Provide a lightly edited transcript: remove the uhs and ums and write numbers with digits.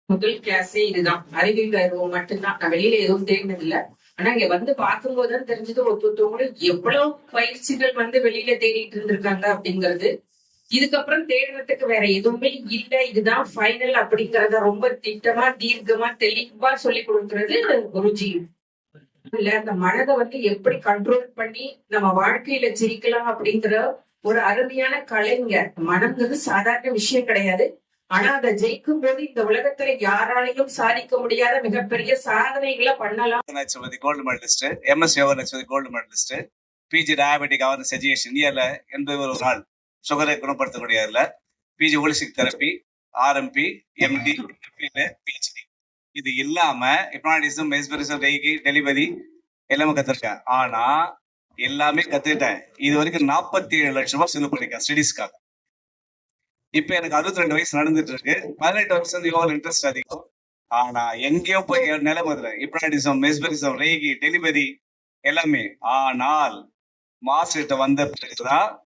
முதல் கிளாஸே இதுதான். அறிவியல் அறிவு மட்டும்தான். நான் வெளியில எதுவும் தேடினது இல்ல. ஆனா இங்க வந்து பார்க்கும்போதுதான் தெரிஞ்சது ஒருத்தவங்களும் எவ்வளவு பயிற்சிகள் வந்து வெளியில தேடிட்டு இருந்திருக்காங்க அப்படிங்கிறது. இதுக்கப்புறம் தேடுறதுக்கு வேற எதுவுமே இல்ல. இதுதான் ஃபைனல் அப்படிங்கறத ரொம்ப திட்டமா, தீர்க்கமா, தெளிவா சொல்லி கொடுக்கறது குருஜி. இல்ல அந்த மனதை வந்து எப்படி கண்ட்ரோல் பண்ணி நம்ம வாழ்க்கையில ஜெயிக்கலாம் அப்படிங்கிற ஒரு அருமையான கலைங்க. மனம்ங்கிறது சாதாரண விஷயம் கிடையாது. ஆனா அதை ஜெயிக்கும் போது இந்த உலகத்துல யாராலையும் சாதிக்க முடியாத மிகப்பெரிய சாதனைகளை பண்ணலாம். Gold medalist, MS yoga gold medalist, PG diabetic awareness education இயர்ல 81 நாள் சுகரை குணப்படுத்தக்கூடிய PG holistic therapy, RMP, MD, PhD. இது இல்லாம ஹிப்னாட்டிசம், மெஸ்மரிசம், ரெய்கி, டெலிவரி எல்லாமே கத்துருக்கேன். ஆனா எல்லாமே கத்துக்கிட்டேன். இது வரைக்கும் 47 லட்சம் ரூபாய் செலவு பண்ணிருக்கேன் ஸ்டடிஸ்க்காக. இப்ப எனக்கு 62 வயசு நடந்துட்டு இருக்கு. 18 வருஷம் யோகா இன்ட்ரெஸ்ட் அதிகம். ஆனா எங்கேயோ போய் நிலை முதல்ல ஹிப்னாட்டிசம், மெஸ்மரிசம், ரெய்கி, டெலிவரி எல்லாமே. ஆனால் மாஸ்டர்கிட்ட வந்த பிறகுதான்